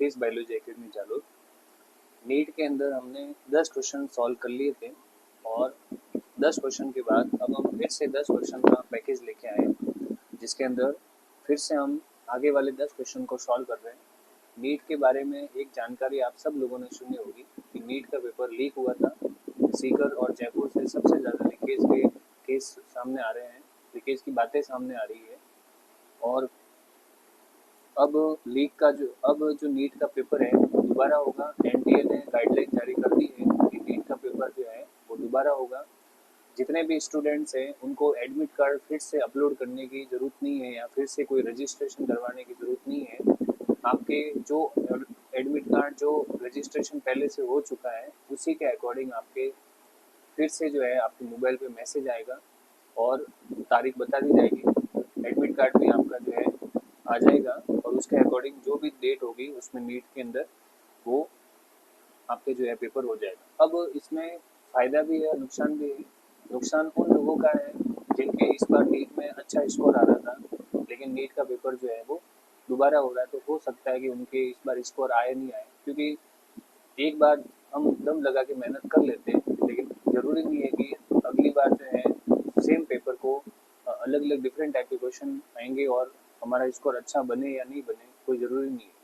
Physics biology academy Jalore. NEET के अंदर हमने 10 क्वेश्चन सॉल्व कर लिए थे और 10 क्वेश्चन के बाद अब हम फिर से 10 क्वेश्चन का पैकेज लेके आए, जिसके अंदर फिर से हम आगे वाले 10 क्वेश्चन को सॉल्व कर रहे हैं। नीट के बारे में एक जानकारी आप सब लोगों ने सुनी होगी कि नीट का पेपर लीक हुआ था। सीकर और जयपुर से सबसे ज़्यादा लीकेज के केस सामने आ रहे हैं, लीकेज की बातें सामने आ रही है। और अब जो नीट का पेपर है वो दोबारा होगा। एनटीए ने गाइडलाइन जारी कर दी है कि नीट का पेपर जो है वो दोबारा होगा। जितने भी स्टूडेंट्स हैं उनको एडमिट कार्ड फिर से अपलोड करने की ज़रूरत नहीं है या फिर से कोई रजिस्ट्रेशन करवाने की ज़रूरत नहीं है। आपके जो एडमिट कार्ड जो रजिस्ट्रेशन पहले से हो चुका है उसी के अकॉर्डिंग आपके फिर से जो है आपके मोबाइल पे मैसेज आएगा और तारीख बता दी जाएगी। एडमिट कार्ड भी आपका जो है आ जाएगा और उसके अकॉर्डिंग जो भी डेट होगी उसमें नीट के अंदर वो आपके जो है पेपर हो जाएगा। अब इसमें फ़ायदा भी है, नुकसान भी है। नुकसान उन लोगों का है जिनके इस बार नीट में अच्छा स्कोर आ रहा था, लेकिन नीट का पेपर जो है वो दोबारा हो रहा है, तो हो सकता है कि उनके इस बार स्कोर आए नहीं आए, क्योंकि एक बार हम दम लगा के मेहनत कर लेते हैं, लेकिन ज़रूरी नहीं है कि अगली बार जो है सेम पेपर को अलग अलग डिफरेंट टाइप के क्वेश्चन आएंगे और हमारा स्कोर अच्छा बने या नहीं बने, कोई ज़रूरी नहीं है।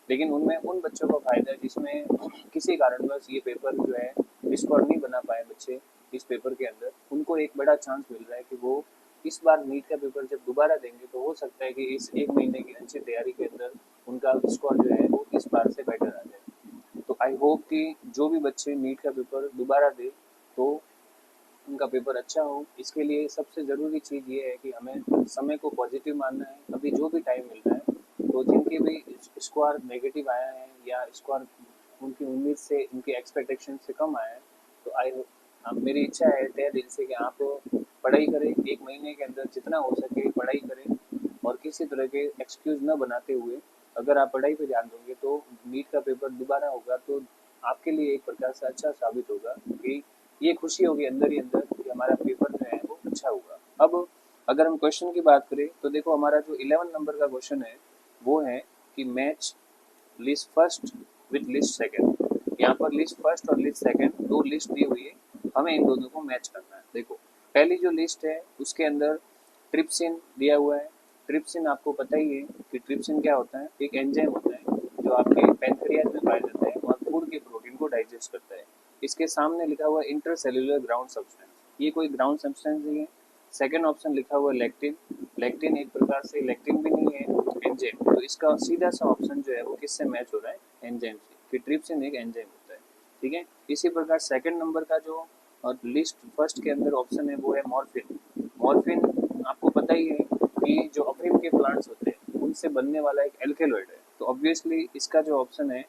लेकिन उनमें उन बच्चों को फ़ायदा है जिसमें किसी कारणवश ये पेपर जो है स्कोर नहीं बना पाए बच्चे इस पेपर के अंदर, उनको एक बड़ा चांस मिल रहा है कि वो इस बार नीट का पेपर जब दोबारा देंगे तो हो सकता है कि इस एक महीने की अच्छी तैयारी के अंदर उनका स्कोर जो है वो इस बार से बेटर आ जाए। तो आई होप कि जो भी बच्चे नीट का पेपर दोबारा दे तो उनका पेपर अच्छा हो। इसके लिए सबसे ज़रूरी चीज़ ये है कि हमें समय को पॉजिटिव मानना है। अभी जो भी टाइम मिल रहा है, तो जिनके भी स्कोर नेगेटिव आया है या स्कोर उनकी उम्मीद से, उनकी एक्सपेक्टेशन से कम आया है, तो मेरी इच्छा है तहे दिल से कि आप पढ़ाई करें, एक महीने के अंदर जितना हो सके पढ़ाई करें और किसी तरह के एक्सक्यूज़ न बनाते हुए अगर आप पढ़ाई पे ध्यान दोगे तो नीट का पेपर दोबारा होगा तो आपके लिए एक प्रकार से अच्छा साबित होगा कि ये खुशी होगी अंदर ही अंदर कि हमारा पेपर जो है वो अच्छा हुआ। अब अगर हम क्वेश्चन की बात करें तो देखो, हमारा जो 11 नंबर का क्वेश्चन है वो है कि match list first with list second. यहाँ पर लिस्ट फर्स्ट और लिस्ट सेकंड दो लिस्ट दी हुई है, हमें इन दोनों को मैच करना है। देखो, पहली जो लिस्ट है उसके अंदर ट्रिप्सिन दिया हुआ है। ट्रिप्सिन आपको पता ही है कि ट्रिप्सिन क्या होता है, एक एंजाइम होता है जो आपके पैंक्रियाज में पाया जाता है और फूड के प्रोटीन को डाइजेस्ट करता है। इसके सामने लिखा हुआ इंटरसेल्युलर ग्राउंड सब्सटेंस, ये कोई ग्राउंड सब्सटेंस नहीं है। सेकेंड ऑप्शन लिखा हुआ लैक्टिन, लैक्टिन एक प्रकार से लैक्टिन भी नहीं है, एंजाइम। तो इसका सीधा सा ऑप्शन जो है वो किससे मैच हो रहा है, एंजाइम से, कि ट्रिप्सिन एक एंजाइम होता है। ठीक है, इसी प्रकार सेकंड नंबर का जो और लिस्ट फर्स्ट के अंदर ऑप्शन है वो है मॉर्फिन। मॉर्फिन आपको पता ही है कि जो अफीम के प्लांट्स होते हैं उनसे बनने वाला एक एल्केलॉइड है, तो ऑब्वियसली इसका जो ऑप्शन है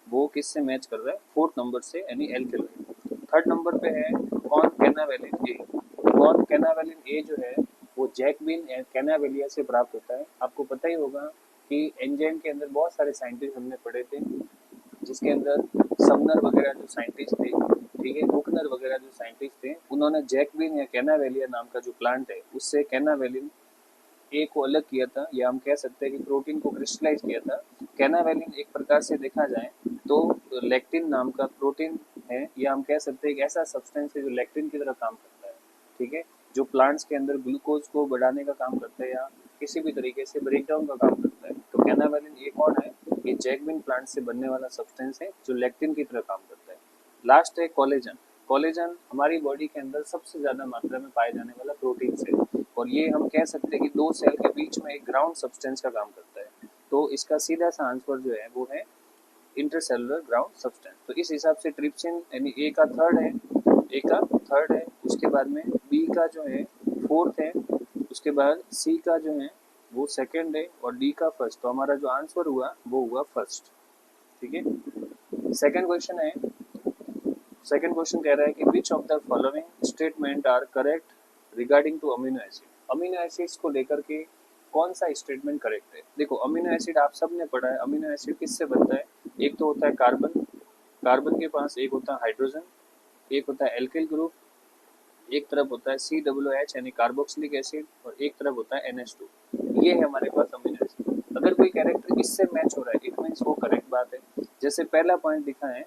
वो किससे मैच कर रहा है, फोर्थ नंबर से, यानी एल्केलॉइड। थर्ड नंबर पे है कॉन कैनावेलिन ए। कॉन कैनावेलिन ए जो है वो जैकबिन कैनावेलिया से प्राप्त होता है। आपको पता ही होगा कि एंजाइम के अंदर बहुत सारे साइंटिस्ट हमने पढ़े थे, जिसके अंदर समनर वगैरह जो साइंटिस्ट थे, ठीक है, बुकनर वगैरह जो साइंटिस्ट थे, उन्होंने जैकबिन या कैनावेलिया नाम का जो प्लांट है उससे कैनावेलिन ए को अलग किया था, या हम कह सकते हैं कि प्रोटीन को क्रिस्टलाइज किया था। कैनावेलिन एक प्रकार से देखा जाए तो लेक्टिन नाम का प्रोटीन है, या हम कह सकते हैं एक ऐसा सब्सटेंस है जो लेक्टिन की तरह काम करता है। ठीक है, जो प्लांट्स के अंदर ग्लूकोज को बढ़ाने का काम करता है या किसी भी तरीके से ब्रेकडाउन का काम करता है। तो कैनावेलिन ये कौन है, ये जैकबिन प्लांट से बनने वाला सब्सटेंस है जो लेक्टिन की तरह काम करता है। लास्ट है कोलेजन। कोलेजन हमारी बॉडी के अंदर सबसे ज़्यादा मात्रा में पाए जाने वाला प्रोटीन है और ये हम कह सकते हैं कि दो सेल के बीच में एक ग्राउंड सब्सटेंस का काम करता है। तो इसका सीधा सा आंसर जो है वो है इंटरसेलुलर ग्राउंड सब्सटेंस। तो इस हिसाब से ट्रिप्सिन यानी ए का थर्ड है, ए का थर्ड है, उसके बाद में बी का जो है फोर्थ है, उसके बाद सी का जो है वो सेकंड है और डी का फर्स्ट। तो हमारा जो आंसर हुआ वो हुआ फर्स्ट। ठीक है, सेकंड क्वेश्चन है, सेकंड क्वेश्चन कह रहा है कि which of the following statement are correct regarding to amino acid. Amino acids को लेकर के कौन सा स्टेटमेंट करेक्ट है। देखो, अमीनो एसिड आप सब ने पढ़ा है, अमीनो एसिड किससे बनता है, एक तो होता है कार्बन, कार्बन के पास एक होता है हाइड्रोजन, एक होता है एल्किल ग्रुप, एक तरफ होता है COOH यानी कार्बोक्सिलिक एसिड और एक तरफ होता है NH2। ये है हमारे पास अमीनो एसिड। अगर कोई कैरेक्टर इससे मैच हो रहा है इट मीन्स वो करेक्ट बात है। जैसे पहला पॉइंट दिखा है,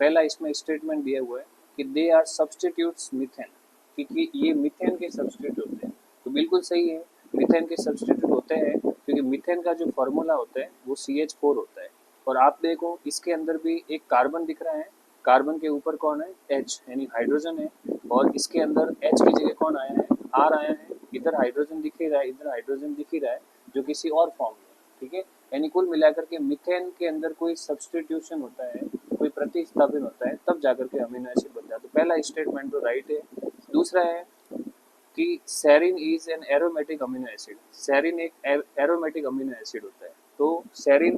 पहला इसमें स्टेटमेंट दिया हुआ है कि दे आर सब्सटीट्यूट्स मीथेन, क्योंकि ये मीथेन के सब्सटीट्यूट होते हैं। तो बिल्कुल सही है, मीथेन के सब्सटीट्यूट होते हैं क्योंकि मीथेन का जो फॉर्मूला होता है वो CH4 होता है। और आप देखो इसके अंदर भी एक कार्बन दिख रहा है, कार्बन के ऊपर कौन है, H यानी हाइड्रोजन है, और इसके अंदर H की जगह कौन आया है, R आया है। इधर हाइड्रोजन दिख ही रहा है, इधर हाइड्रोजन दिख ही रहा है जो किसी और फॉर्म में, ठीक है। यानी कुल मिलाकर के मीथेन के अंदर कोई सब्सटीट्यूशन होता है, कोई प्रतिस्थापन होता है, तब जाकर के अमीनो एसिड बनता है। तो पहला स्टेटमेंट तो राइट है। दूसरा है कि serine is an aromatic amino acid, serine एक एरोमेटिक अमीनो एसिड होता है। तो सेरिन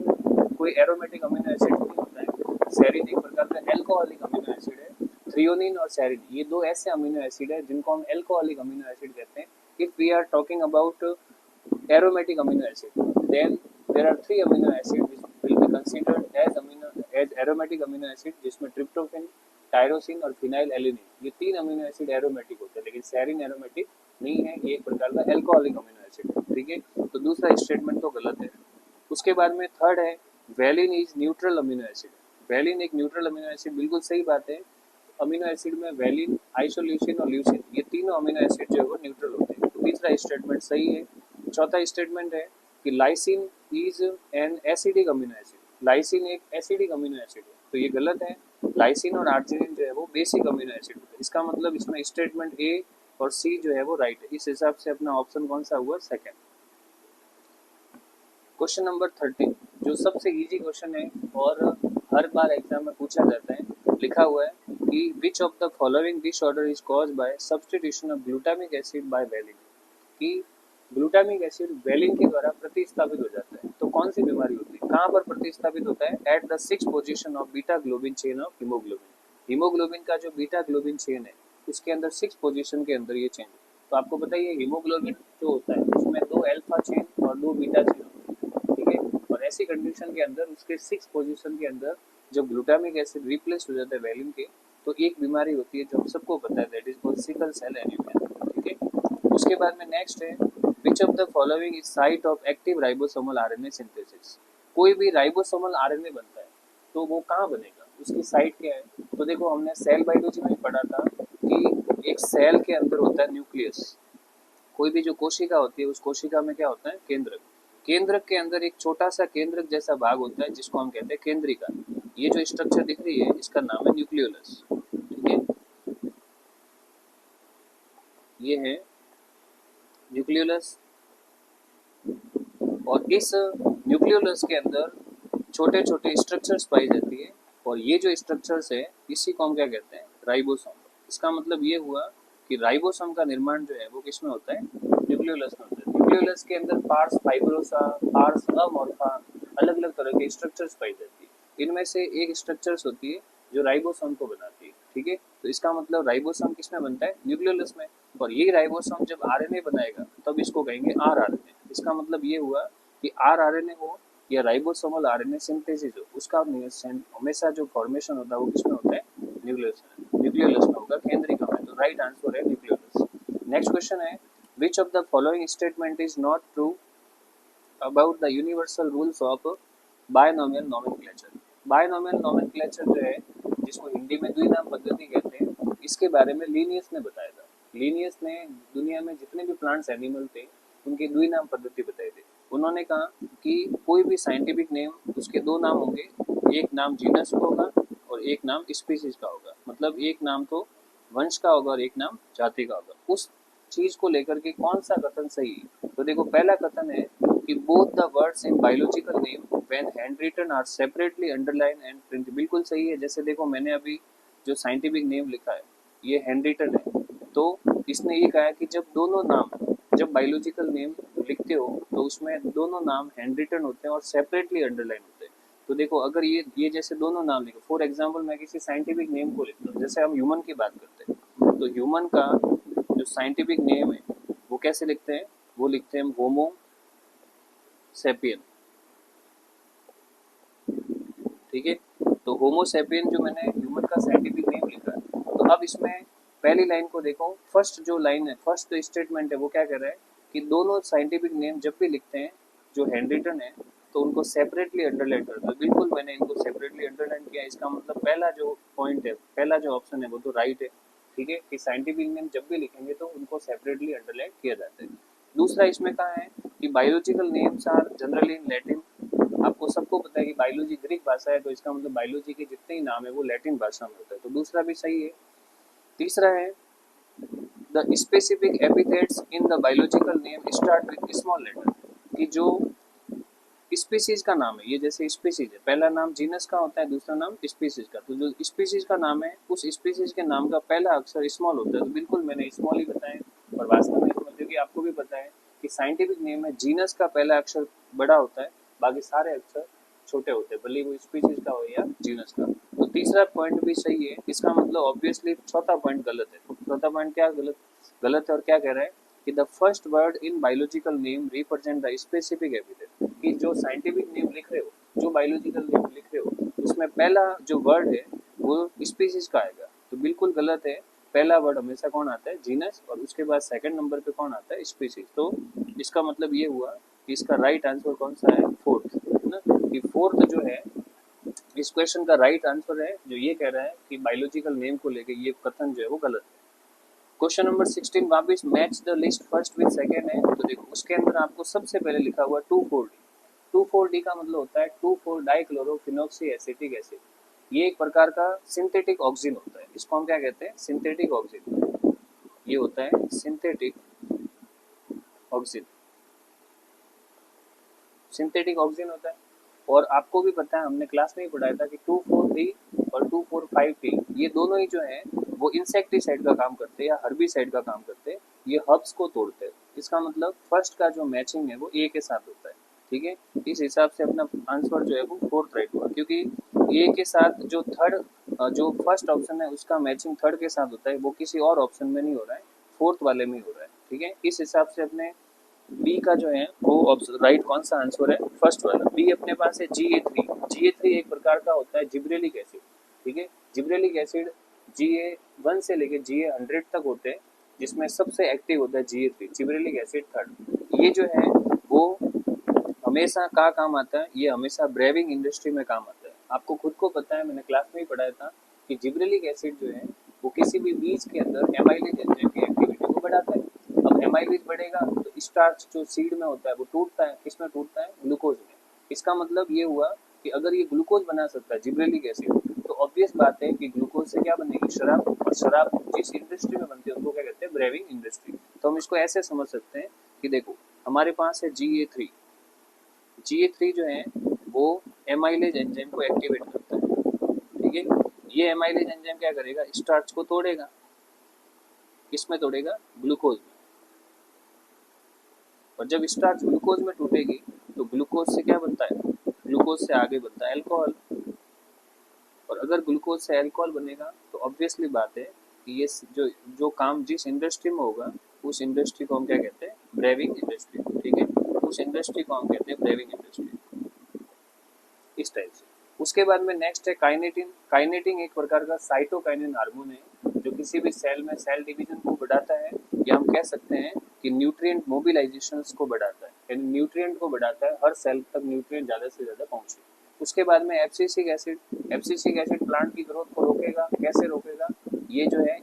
कोई एरोमेटिक अमीनो एसिड नहीं होता है, सेरिन एक प्रकार का एल्कोहलिक अमीनो एसिड है। थ्रियोनिन और सेरिन ये दो ऐसे अमीनो एसिड है जिनको हम एल्कोहलिक अमीनो एसिड कहते हैं। If we are talking about aromatic amino acid, then there are three amino acids which will be considered as aromatic amino acid, जिसमें tryptophan, टायरोसिन और फिनाइल एलिनिन, ये तीन amino acid aromatic होते हैं, लेकिन serine aromatic नहीं है, ये एक प्रकार का एल्कोहलिक अमीनो एसिड है, ठीक है। तो दूसरा स्टेटमेंट तो गलत है। उसके बाद में थर्ड है valine is neutral amino acid, valine एक न्यूट्रल अमीनो एसिड, बिल्कुल सही बात है। अमीनो एसिड में वेलिन, आइसोल्यूसिन और ल्यूसिन ये तीनों अमीनो एसिड जो है वो न्यूट्रल होते हैं। तो तीसरा स्टेटमेंट सही है। चौथा स्टेटमेंट है कि lysine is an acidic amino acid, lysine एक एसिडिक अमीनो एसिड है, तो ये गलत है। लाइसिन और आर्जिनिन जो है वो बेसिक अमीनो एसिड होता है। इसका मतलब इसमें स्टेटमेंट ए और सी जो है वो राइट है। इस हिसाब से अपना ऑप्शन कौन सा हुआ, सेकंड। क्वेश्चन नंबर 13 जो सबसे इजी क्वेश्चन है और हर बार एग्जाम में पूछा जाता है, लिखा हुआ है कि which of the following disorder is caused by substitution of glutamic acid by valine, कि ग्लूटामिक एसिड वेलिन के द्वारा प्रतिस्थापित हो जाता है। तो कौन सी बीमारी होती है, कहाँ पर प्रतिस्थापित होता है, at the 6th position of beta globin chain of haemoglobin, haemoglobin का जो बीटा ग्लोबिन चेन है उसके अंदर 6th पोजीशन के अंदर ये चेन। तो आपको बताइए हीमोग्लोबिन जो होता है उसमें 2 अल्फा चेन और 2 बीटा चेन होते हैं, ठीक है। और ऐसी कंडीशन के अंदर उसके 6th पोजीशन के अंदर जब ग्लूटामिक एसिड रिप्लेस हो जाता है वेलिन के, तो एक बीमारी होती है जो हम सबको पता है, that is called sickle cell anaemia, ठीक है। उसके बाद में नेक्स्ट है which of the following is site of active ribosomal RNA synthesis, कोई भी राइबोसोमल आरएनए बनता है तो वो कहाँ बनेगा, उसकी साइट क्या है। तो देखो हमने सेल बायोलॉजी में पढ़ा था कि एक सेल के अंदर होता है न्यूक्लियस, कोई भी जो कोशिका होती है उस कोशिका में क्या होता है, केंद्रक, केंद्रक के अंदर एक छोटा सा केंद्रक जैसा भाग होता है जिसको हम कहते हैं केंद्रिका। ये जो स्ट्रक्चर दिख रही है इसका नाम है न्यूक्लियोलस, ठीक है। ये है न्यूक्लियोलस, और इस न्यूक्लियोलस के अंदर छोटे छोटे स्ट्रक्चर्स पाई जाती है, और ये जो स्ट्रक्चर्स है इसी को हम क्या कहते हैं, राइबोसोम। इसका मतलब ये हुआ कि राइबोसोम का निर्माण जो है वो किसमें होता है, न्यूक्लियोलस में होता है। न्यूक्लियोलस के अंदर पार्स फाइब्रोसा, पार्स अमोर्फा, अलग अलग तरह के स्ट्रक्चर्स पाई जाती है। इनमें से एक स्ट्रक्चर्स होती है जो राइबोसोम को बनाती है, ठीक है। तो इसका मतलब राइबोसोम किसमें बनता है, न्यूक्लियोलस में, और ये राइबोसोम जब आरएनए बनाएगा तब इसको कहेंगे आरआरएनए। इसका मतलब ये हुआ कि आरआरएनए हो या राइबोसोमल आरएनए सिंथेसिस हो, उसका हमेशा जो फॉर्मेशन होता है वो किसमें होता है, न्यूक्लियोलस में होगा, केंद्रिका में। तो राइट आंसर है न्यूक्लियोलस। नेक्स्ट क्वेश्चन है which of the following statement is not true about the universal rules of binomial nomenclature. Binomial nomenclature जो है जिसको हिंदी में द्विनाम पद्धति कहते हैं, इसके बारे में लीनियस ने बताया था। लीनियस ने दुनिया में जितने भी प्लांट्स एनिमल थे उनकी द्विनाम पद्धति बताई थी। उन्होंने कहा कि कोई भी साइंटिफिक नेम उसके दो नाम होंगे, एक नाम जीनस का होगा और एक नाम स्पीसीज का होगा, मतलब एक नाम तो वंश का होगा और एक नाम जाति का होगा। उस चीज को लेकर के कौन सा कथन सही है, तो देखो पहला कथन है कि both the words in biological name when hand written are separately underline and print, बिल्कुल सही है। जैसे देखो मैंने अभी जो साइंटिफिक नेम लिखा है ये हैंड रिटन है, तो इसने ये कहा कि जब दोनों नाम, जब बायोलॉजिकल नेम लिखते हो तो उसमें दोनों नाम हैंड रिटन होते हैं और सेपरेटली अंडरलाइन होते हैं। तो देखो अगर ये जैसे दोनों नाम लिखो, फॉर एग्जांपल मैं किसी साइंटिफिक नेम को लिखता हूँ, जैसे हम ह्यूमन की बात करते हैं तो ह्यूमन का जो साइंटिफिक नेम है वो कैसे लिखते हैं, वो लिखते हैं होमो सेपियन, ठीक है। तो होमो सेपियन जो मैंने ह्यूमन का साइंटिफिक नेम लिखा है, तो अब इसमें पहली लाइन को देखो, फर्स्ट जो लाइन है, फर्स्ट जो स्टेटमेंट है वो क्या कह रहा है कि दोनों साइंटिफिक नेम जब भी लिखते हैं जो हैंड रिटन है तो उनको सेपरेटली अंडरलाइन कर दो। बिल्कुल मैंने इनको सेपरेटली अंडरलाइन किया, इसका मतलब पहला जो पॉइंट है, पहला जो ऑप्शन है वो तो राइट है। ठीक है, कि साइंटिफिक नेम जब भी लिखेंगे तो उनको सेपरेटली अंडरलाइन किया जाता है। दूसरा इसमें कहा है कि biological names are generally in Latin. आपको सबको पता है कि बायोलॉजी ग्रीक भाषा है, तो इसका मतलब बायोलॉजी के जितने ही नाम है वो लैटिन भाषा में होता है, तो दूसरा भी सही है। तीसरा है the specific epithets in the biological name start with small letter, कि जो स्पीसीज का नाम है, ये जैसे स्पीसीज है, पहला नाम जीनस का होता है, दूसरा नाम स्पीसीज का, तो जो स्पीसीज का नाम है उस स्पीसीज के नाम का पहला अक्षर स्मॉल होता है, तो बिल्कुल मैंने स्मॉल ही बताया। और वास्तव में क्योंकि आपको भी पता है कि साइंटिफिक नेम में जीनस का पहला अक्षर बड़ा होता है, बाकी सारे अक्षर छोटे होते हैं, भले वो स्पीसीज का हो या जीनस का। तो तीसरा पॉइंट भी सही है, इसका मतलब ऑब्वियसली चौथा पॉइंट गलत है। चौथा पॉइंट क्या गलत गलत है और क्या कह रहा है कि the first word in biological name represent the specific epithet, कि जो साइंटिफिक नेम लिख रहे हो, जो बायोलॉजिकल नेम लिख रहे हो, उसमें पहला जो वर्ड है वो स्पीसीज का आएगा, तो बिल्कुल गलत है। पहला वर्ड हमेशा कौन आता है, जीनस, और उसके बाद सेकंड नंबर पे कौन आता है, स्पीसीज। तो इसका मतलब ये हुआ कि इसका राइट आंसर कौन सा है, फोर्थ, है ना। कि फोर्थ जो है इस क्वेश्चन का राइट आंसर है, जो ये कह रहा है कि बायोलॉजिकल नेम को लेके ये कथन जो है वो गलत है। क्वेश्चन नंबर 16 वापस match the list first with second है, तो देखो उसके अंदर आपको सबसे पहले लिखा हुआ 2,4-D। 2,4-D का मतलब होता है 2,4-डाइक्लोरोफिनॉक्सी एसिटिक एसिड। ये एक प्रकार का सिंथेटिक ऑक्सीजन होता है, इसको हम क्या कहते हैं, सिंथेटिक ऑक्सीजन। ये होता है सिंथेटिक ऑक्सीजन, सिंथेटिक ऑक्सीजन होता है। और आपको भी पता है, हमने क्लास में ही पढ़ाया था कि 2,4-D और 2,4,5-T ये दोनों ही जो है वो इंसेक्टिसाइड का काम करते हैं या हर्बिसाइड का काम करते हैं, ये हर्ब्स को तोड़ते हैं। इसका मतलब फर्स्ट का जो मैचिंग है वो ए के साथ होता है। ठीक है, इस हिसाब से अपना आंसर जो है वो फोर्थ राइट हुआ, क्योंकि ए के साथ जो थर्ड जो फर्स्ट ऑप्शन है उसका मैचिंग थर्ड के साथ होता है, वो किसी और ऑप्शन में नहीं हो रहा है, फोर्थ वाले में ही हो रहा है। ठीक है, इस हिसाब से अपने बी का जो है वो राइट कौन सा आंसर है, फर्स्ट वाला बी। अपने पास है Ga3। Ga3 एक प्रकार का होता है जिब्रेलिक एसिड। ठीक है, जिब्रेलिक एसिड Ga1 से लेके Ga100 तक होते हैं, जिसमें सबसे एक्टिव होता है Ga3, जिब्रेलिक एसिड थर्ड। ये जो है वो हमेशा का काम आता है, ये हमेशा ब्रेविंग इंडस्ट्री में काम आता है। आपको खुद को पता है, मैंने क्लास में ही पढ़ाया था कि जिब्रेलिक एसिड जो है वो किसी भी बीज के अंदर एमाइलेज एंजाइम की एक्टिविटी को बढ़ाता है। अब एमाइलेज बढ़ेगा तो स्टार्च जो सीड में होता है वो टूटता है, किसमें टूटता है, ग्लूकोज में। इसका मतलब ये हुआ कि अगर ये ग्लूकोज बना सकता है जिब्रेलिक एसिड, तो ऑब्वियस बात है कि ग्लूकोज से क्या बनेगी, शराब। और शराब जिस इंडस्ट्री में बनती है उनको क्या कहते हैं, ब्रेविंग इंडस्ट्री। तो हम इसको ऐसे समझ सकते हैं कि देखो हमारे पास है Ga3। Ga3 जो है वो एमाइलेज एंजाइम को एक्टिवेट करता है। ठीक है, ये एमाइलेज एंजाइम क्या करेगा, स्टार्च को तोड़ेगा, किसमें तोड़ेगा, ग्लूकोज में। और जब स्टार्च ग्लूकोज में टूटेगी तो ग्लूकोज से क्या बनता है, ग्लूकोज से आगे बनता है अल्कोहल। और अगर ग्लूकोज से अल्कोहल बनेगा तो ऑब्वियसली बात है कि ये जो जो काम जिस इंडस्ट्री में होगा उस इंडस्ट्री को हम क्या कहते हैं, ब्रेविंग इंडस्ट्री। ठीक है, उस इंडस्ट्री को हम कहते हैं ब्रेविंग इंडस्ट्री, इस टाइप से। उसके बाद में नेक्स्ट है काइनेटिन। काइनेटिन एक प्रकार का साइटोकाइनिन हार्मोन है जो किसी भी सेल में सेल डिवीजन को बढ़ाता है, या हम कह सकते हैं कि न्यूट्रिएंट मोबिलाइजेशंस को बढ़ाता है, यानी न्यूट्रिएंट को बढ़ाता है, हर सेल तक न्यूट्रिएंट ज़्यादा से ज़्यादा पहुँचे। उसके बाद में abscisic acid. Abscisic acid plant की ग्रोथ को रोकेगा, कैसे रोकेगा, ये जो है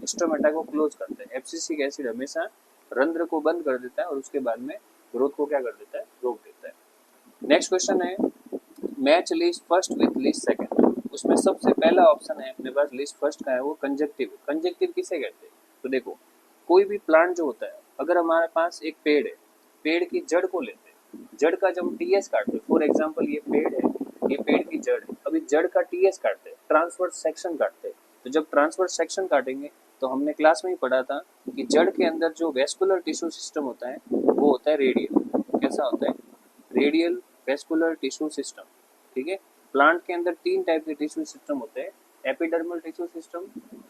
स्टोमेटा को क्लोज करता है। एब्सिसिक एसिड हमेशा रंध्र को बंद कर देता है और उसके बाद में ग्रोथ को क्या कर देता है, रोक देता है। नेक्स्ट क्वेश्चन है match list first with list second. उसमें सबसे पहला ऑप्शन है अपने पास लिस्ट फर्स्ट का है, वो कंजक्टिव। कंजक्टिव किसे कहते हैं, तो देखो कोई भी प्लांट जो होता है, अगर हमारे पास एक पेड़ है, पेड़ की जड़ को लेते हैं, जड़ का जब टीएस काटते हैं, फॉर एग्जांपल ये पेड़ है, ये पेड़ की जड़ है, अभी जड़ का टीएस काटते हैं, ट्रांसवर्स सेक्शन काटते हैं। तो जब ट्रांसवर्स सेक्शन काटेंगे तो हमने क्लास में ही पढ़ा था कि जड़ के अंदर जो वेस्कुलर टिश्यू सिस्टम होता है वो होता है रेडियल। कैसा होता है, रेडियल वेस्कुलर टिश्यू सिस्टम। ठीक है, प्लांट के अंदर तीन टाइप के टिश्यू सिस्टम होते हैं, epidermal tissue system,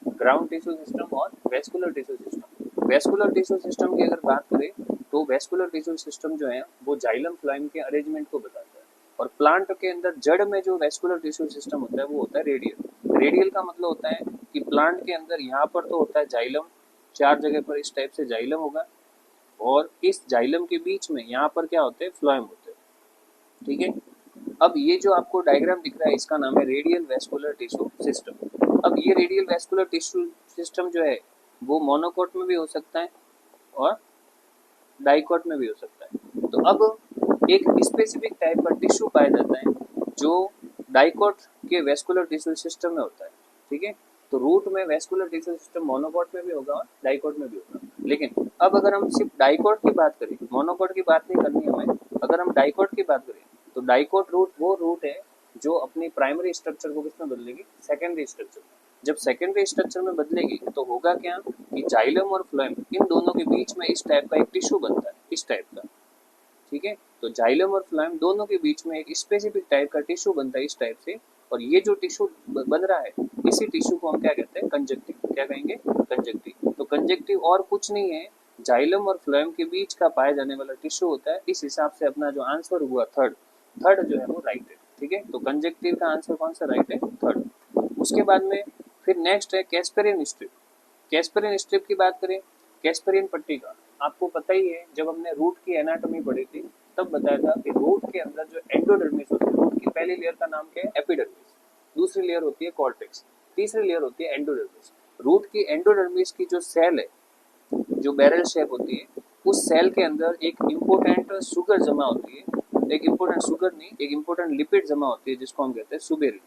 ground tissue system और vascular tissue system. Vascular tissue system की अगर बात करें तो वेस्कुलर टिश्यू सिस्टम जो है वो जाइलम फ्लोएम के अरेंजमेंट को बताता है। और प्लांट के अंदर जड़ में जो वेस्कुलर टिश्यू सिस्टम होता है वो होता है रेडियल। रेडियल का मतलब होता है कि प्लांट के अंदर यहाँ पर तो होता है जाइलम, चार जगह पर इस टाइप से जाइलम होगा, और इस जाइलम के बीच में यहाँ पर क्या होते हैं, फ्लोएम होते हैं, ठीक है। अब ये जो आपको डायग्राम दिख रहा है इसका नाम है रेडियल वेस्कुलर टिश्यू सिस्टम। अब ये रेडियल वेस्कुलर टिश्यू सिस्टम जो है वो मोनोकोट में भी हो सकता है और डाइकोट में भी हो सकता है। तो अब एक स्पेसिफिक टाइप का टिश्यू पाया जाता है जो डाइकोट के वेस्कुलर टिश्यू सिस्टम में होता है, ठीक है। तो रूट में वेस्कुलर टिश्यू सिस्टम मोनोकोट में भी होगा और डाइकोट में भी होगा। लेकिन अब अगर हम सिर्फ डाइकोट की बात करें, मोनोकोट की बात नहीं करनी हमें, अगर हम डाइकोट की बात करें तो डाइकोट रूट वो रूट है जो अपनी प्राइमरी स्ट्रक्चर को किसमें बदलेगी, सेकेंडरी स्ट्रक्चर में। जब सेकेंडरी स्ट्रक्चर में बदलेगी तो होगा क्या कि जाइलम और फ्लोएम इन दोनों के बीच में इस टाइप का एक टिश्यू बनता है, इस टाइप का, ठीक है। तो जाइलम और फ्लोएम दोनों के बीच में एक स्पेसिफिक टाइप का टिश्यू बनता है इस टाइप से, और ये जो टिश्यू बन रहा है इसी टिश्यू को हम क्या कहते हैं, कंजक्टिव। क्या कहेंगे, कंजक्टिव। तो कंजक्टिव और कुछ नहीं है, जाइलम और फ्लोएम के बीच का पाया जाने वाला टिश्यू होता है। इस हिसाब से अपना जो आंसर हुआ थर्ड जो है वो राइट है, ठीक है। तो कंजक्टिव का आंसर कौन सा राइट है, थर्ड। उसके बाद में फिर नेक्स्ट है कैस्पेरियन स्ट्रिप। कैस्पेरियन स्ट्रिप की बात करें, कैस्पेरियन पट्टिका आपको पता ही है, जब हमने रूट की एनाटॉमी पढ़ी थी तब बताया था कि रूट के अंदर जो एंडोडर्मिस होती है, रूट की पहली लेयर का नाम क्या है, एपिडर्मिस, दूसरी लेयर होती है कॉर्टेक्स, तीसरी लेयर होती है एंडोडर्मिस। रूट की एंडोडर्मिस की जो सेल है, जो बैरल शेप होती है, उस सेल के अंदर एक इम्पोर्टेंट शुगर जमा होती है, एक इम्पोर्टेंट शुगर नहीं, एक इम्पोर्टेंट लिपिड जमा होती है जिसको हम कहते हैं सुबेरिन,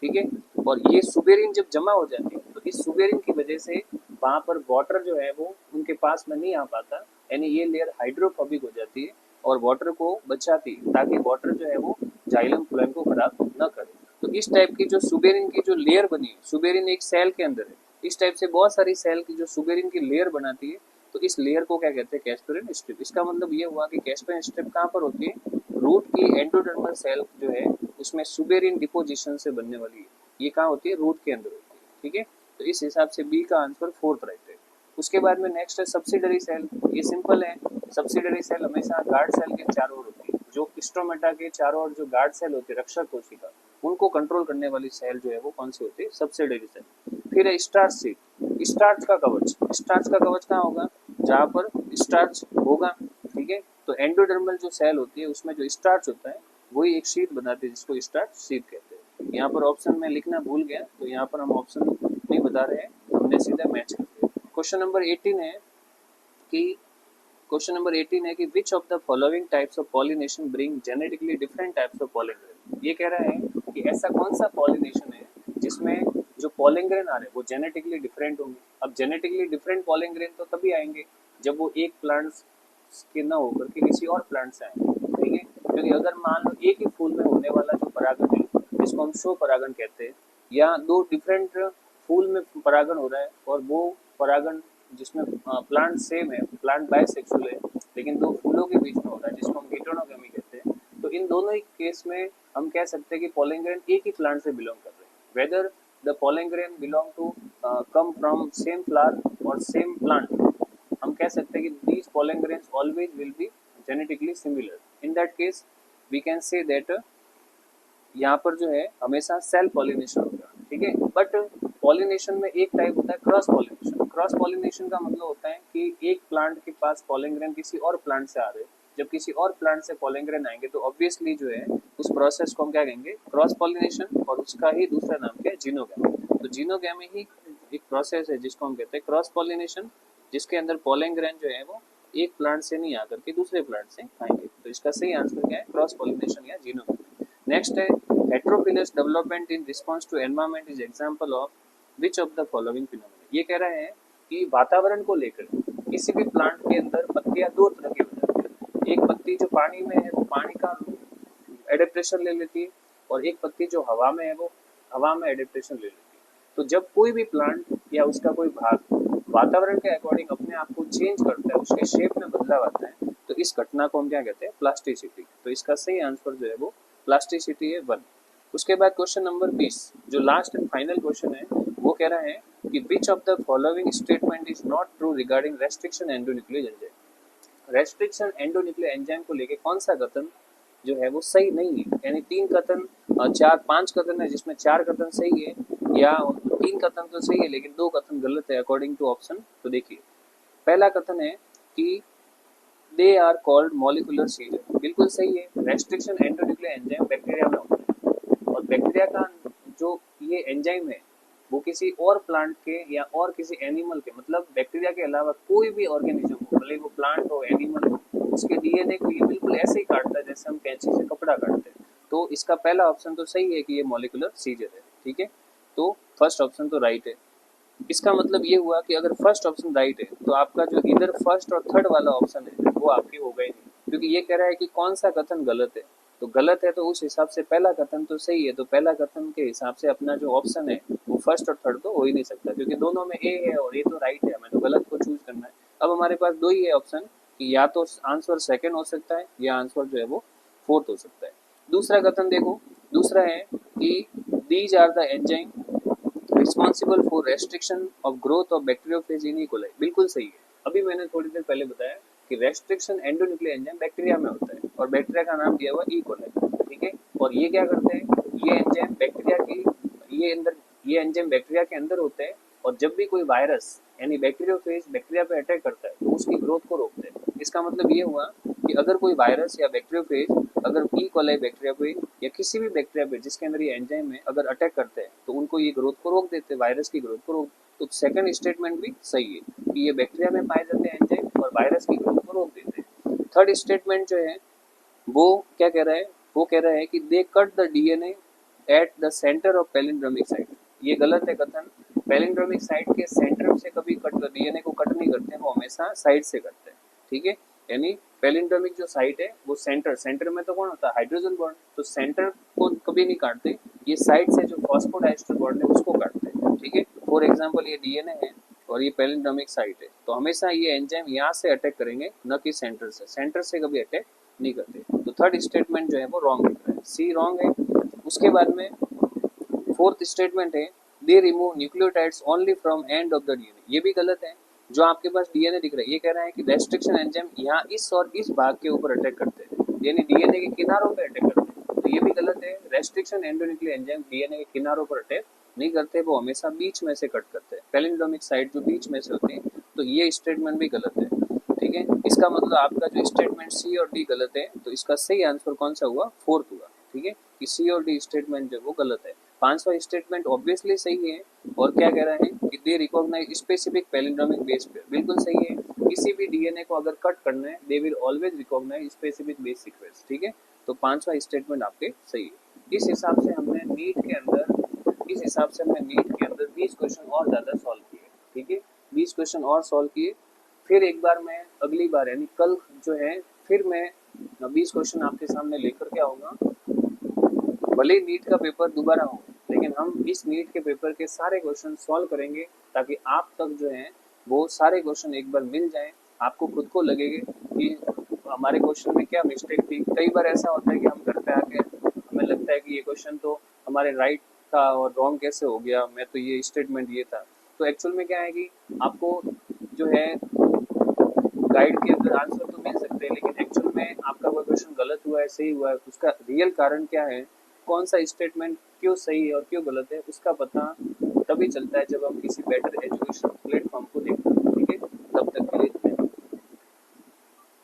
ठीक है। और ये सुबेरिन जब जमा हो जाती है तो इस सुबेरिन की वजह से वहां पर वाटर जो है वो उनके पास में नहीं आ पाता, यानी ये लेयर हाइड्रोफोबिक हो जाती है और वाटर को बचाती है ताकि वाटर जो है वो जाइलम फ्लोएम को खराब न करे। तो इस टाइप की जो सुबेरिन की जो लेयर बनी है, सुबेरिन एक सेल के अंदर है, इस टाइप से बहुत सारी सेल की जो सुबेरिन की लेयर बनाती है, तो इस लेयर को क्या कहते हैं, कैस्पेरियन स्ट्रिप। इसका मतलब ये हुआ कि कैस्पेरियन स्ट्रिप कहाँ पर होती है, रूट की एंडोडर्मल सेल जो है उसमें सुबेरिन डिपोजिशन से बनने वाली है, ये कहाँ होती है, रूट के अंदर होती है, ठीक है। तो इस हिसाब से बी का आंसर फोर्थ राइट है। उसके बाद में नेक्स्ट है सब्सिडरी सेल। ये सिंपल है, सब्सिडरी सेल हमेशा गार्ड सेल के चारों ओर होती है, जो स्ट्रोमेटा के चारों ओर जो गार्ड सेल होती है, रक्षक कोशिका, उनको कंट्रोल करने वाली सेल जो है वो कौन सी होती है, सब्सिडरी सेल। फिर है स्टार्च सीट, स्टार्च का कवच। स्टार्च का कवच कहाँ होगा, जहाँ पर स्टार्च होगा, ठीक है। तो एंडोडर्मल जो सेल होती है उसमें जो स्टार्च होता है वही एक शीट बनाती है जिसको स्टार्च शीट कहते हैं। यहाँ पर ऑप्शन में लिखना भूल गया, तो यहाँ पर हम ऑप्शन नहीं बता रहे हैं, हमने सीधा मैच कर दिया। क्वेश्चन नंबर 18 है कि क्वेश्चन नंबर 18 है कि which of the following types of pollination bring genetically different types of pollen grain. ये कह रहा है कि ऐसा कौन सा पॉलिनेशन है जिसमें जो पॉलन ग्रेन आ रहे हैं वो जेनेटिकली डिफरेंट होंगे। अब जेनेटिकली डिफरेंट पॉलन ग्रेन तो तभी आएंगे जब वो एक प्लांट के ना होकर के किसी और प्लांट से आएंगे, ठीक है। क्योंकि अगर मान लो एक ही फूल में होने वाला जो परागण है जिसको हम शो परागण कहते हैं, या दो डिफरेंट फूल में परागण हो रहा है और वो परागण जिसमें प्लांट सेम है, प्लांट बाइसेक्सुअल है, लेकिन दो फूलों के बीच में हो रहा है जिसको हम हेटेरोगेमी कहते हैं, तो इन दोनों ही केस में हम कह सकते हैं कि पॉलन ग्रेन एक ही प्लांट से बिलोंग कर रहे हैं। Whether the pollen grain belong to come from same flower और सेम प्लांट, हम कह सकते हैं कि these pollen grains always will be genetically similar. In that case, we can say that यहाँ पर जो है हमेशा सेल पॉलिनेशन होगा, ठीक है। बट पॉलिनेशन में एक टाइप होता है क्रॉस पॉलिनेशन। क्रॉस पॉलिनेशन का मतलब होता है कि एक प्लांट के पास पॉलन ग्रेन किसी और प्लांट से आ रहे हैं, जब किसी और प्लांट से पॉलन ग्रेन आएंगे तो ऑब्वियसली जो है उस प्रोसेस को हम क्या कहेंगे, क्रॉस पॉलिनेशन, और उसका ही दूसरा नाम क्या है, जीनोगैमी। तो जीनोगैमी ही एक प्रोसेस है जिसको हम कहते हैं क्रॉस पॉलिनेशन, जिसके अंदर पॉलन ग्रेन जो है वो एक प्लांट से नहीं आकर के दूसरे प्लांट से आएंगे। तो इसका सही आंसर क्या है, क्रॉस पॉलिनेशन या जीनोगैमी। नेक्स्ट है heterophyllous development in response to environment is example of which of the following phenomena. ये कह रहे हैं कि वातावरण को लेकर किसी भी प्लांट के अंदर पत्तियां दो तरह की हो जाती है। एक पत्ती जो पानी में है वो पानी का एडेप्टेशन ले लेती है, और एक पत्ती जो हवा में है वो हवा में एडेप्टेशन ले लेती है। तो जब कोई भी प्लांट या उसका कोई भाग वातावरण के अकॉर्डिंग अपने आप को चेंज करता है, उसके शेप में बदलाव आता है, तो इस घटना को हम क्या कहते हैं, प्लास्टिसिटी। तो इसका सही आंसर जो है वो प्लास्टिसिटी है 1। उसके बाद क्वेश्चन नंबर 20 जो लास्ट एंड फाइनल क्वेश्चन है वो कह रहा है कि which of the following statement is not true regarding restriction endonuclease enzyme. Restriction endonuclease enzyme को लेके कौन सा कथन जो है वो सही नहीं है, यानी 3 कथन 4-5 कथन है जिसमें 4 कथन सही है या 3 कथन तो सही है लेकिन 2 कथन गलत है अकॉर्डिंग टू ऑप्शन। तो देखिए पहला कथन है कि they are called molecular scissor, बिल्कुल सही है। रेस्ट्रिक्शन एंडोन्यूक्लियर एंजाइम बैक्टीरिया में होता है और बैक्टीरिया का जो ये एंजाइम है वो किसी और प्लांट के या और किसी एनिमल के, मतलब बैक्टीरिया के अलावा कोई भी ऑर्गेनिज्म हो, भले वो प्लांट हो एनिमल हो, उसके डीएनए को ये बिल्कुल ऐसे ही काटता है जैसे हम कैंची से कपड़ा काटते हैं। तो इसका पहला ऑप्शन तो सही है कि ये मॉलिक्यूलर सीजर है, ठीक है। तो फर्स्ट ऑप्शन तो राइट है। इसका मतलब ये हुआ कि अगर फर्स्ट ऑप्शन राइट है तो आपका जो इधर फर्स्ट और थर्ड वाला ऑप्शन है वो आपकी हो गई नहीं, क्योंकि ये कह रहा है कि कौन सा कथन गलत है। तो गलत है तो उस हिसाब से पहला कथन तो सही है, तो पहला कथन के हिसाब से अपना जो ऑप्शन है वो फर्स्ट और थर्ड तो हो ही नहीं सकता, क्योंकि दोनों में ए है और ये तो राइट है, हमें तो गलत को चूज करना है। अब हमारे पास दो ही है ऑप्शन कि या तो आंसर सेकंड हो सकता है या आंसर जो है वो फोर्थ हो सकता है। दूसरा कथन देखो, दूसरा है कि these are the enzyme responsible for restriction of growth of bacteriophage in E coli, बिल्कुल सही है। अभी मैंने थोड़ी देर पहले बताया कि रेस्ट्रिक्शन एंडोन्यूक्लियर एंजाइम बैक्टीरिया में होता है और बैक्टीरिया का नाम दिया हुआ इकोलाई, ठीक है। और ये क्या करते हैं, ये एंजाइम बैक्टीरिया की ये एंजाइम बैक्टीरिया के अंदर होते हैं और जब भी कोई वायरस यानी बैक्टीरियोफेज बैक्टीरिया पे अटैक करता है तो उसकी ग्रोथ को रोकते हैं। इसका मतलब ये हुआ कि अगर कोई वायरस या बैक्टीरियोफेज अगर ई कोलाई बैक्टीरिया पे या किसी भी बैक्टीरिया पे जिसके अंदर ये एंजाइम है अगर अटैक करते हैं तो उनको ये ग्रोथ को रोक देते हैं, वायरस की ग्रोथ को रोक। तो सेकंड स्टेटमेंट भी सही है कि ये बैक्टीरिया में पाए जाते हैं एंजाइम और वायरस की ग्रोथ को रोक देते हैं। थर्ड स्टेटमेंट जो है वो क्या कह रहा है, वो कह रहा है कि they cut the DNA at the centre of palindromic site. ये गलत है कथन। पैलिंड्रोमिक साइट के सेंटर से कभी कट डीएनए को कट नहीं करते हैं, वो हमेशा साइड से करते हैं, ठीक है। यानी पैलिंड्रोमिक जो साइट है वो सेंटर में तो कौन होता है, हाइड्रोजन बॉन्ड, तो सेंटर को कभी नहीं काटते, ये साइड से जो फॉस्फोडाइस्टर बॉन्ड है उसको काटते हैं, ठीक है। फॉर एग्जाम्पल ये डीएनए है और ये पैलिंड्रोमिक साइट है, तो हमेशा ये एंजाइम यहाँ से अटैक करेंगे न कि सेंटर से कभी अटैक नहीं करते। तो थर्ड स्टेटमेंट जो है वो रॉन्ग लिख रहा है, सी रॉन्ग है। उसके बाद में फोर्थ स्टेटमेंट है they remove nucleotides only from end of the DNA, ये भी गलत है। जो आपके पास डीएनए दिख रहा है ये कह रहा है कि रेस्ट्रिक्शन एंजाइम यहाँ इस और इस भाग के ऊपर अटैक करते हैं, यानी डीएनए के किनारों पे अटैक करते हैं, तो ये भी गलत है। रेस्ट्रिक्शन एंडोन्यूक्लियर एंजाइम डीएनए के किनारों पर अटैक नहीं करते, वो हमेशा बीच में से कट करते हैं, पैलिंड्रोमिक साइट जो बीच में से होती है, तो ये स्टेटमेंट भी गलत है, ठीक है। इसका मतलब आपका जो स्टेटमेंट सी और डी गलत है, तो इसका सही आंसर कौन सा हुआ, फोर्थ हुआ, ठीक है, कि सी और डी स्टेटमेंट जो वो गलत है। पांचवा स्टेटमेंट ऑब्वियसली सही है और क्या कह रहा है कि they recognise specific palindromic base pair, बिल्कुल सही है। किसी भी डीएनए को अगर कट करना है they will always recognise specific base sequence, ठीक है। तो पांचवा स्टेटमेंट आपके सही है। इस हिसाब से हमने नीट के अंदर 20 क्वेश्चन और ज़्यादा सॉल्व किए, ठीक है, 20 क्वेश्चन और सॉल्व किए। फिर एक बार मैं अगली बार यानी कल जो है फिर मैं 20 क्वेश्चन आपके सामने लेकर के आऊँगा। भले ही नीट का पेपर दोबारा हो लेकिन हम इस नीट के पेपर के सारे क्वेश्चन सॉल्व करेंगे ताकि आप तक जो है वो सारे क्वेश्चन एक बार मिल जाएं, आपको खुद को लगेगा कि हमारे क्वेश्चन में क्या मिस्टेक थी। कई बार ऐसा होता है कि हम घर पे आके हमें लगता है कि ये क्वेश्चन तो हमारे राइट था और रॉन्ग कैसे हो गया, मैं तो ये स्टेटमेंट ये था। तो एक्चुअल में क्या है कि आपको जो है गाइड के अंदर आंसर तो मिल सकते हैं लेकिन एक्चुअल में आपका कोई क्वेश्चन गलत हुआ है सही हुआ है उसका रियल कारण क्या है, कौन सा स्टेटमेंट क्यों सही है और क्यों गलत है, उसका पता तभी चलता है जब हम किसी बेटर एजुकेशन प्लेटफॉर्म को देखते हैं, ठीक है। तब तक के लिए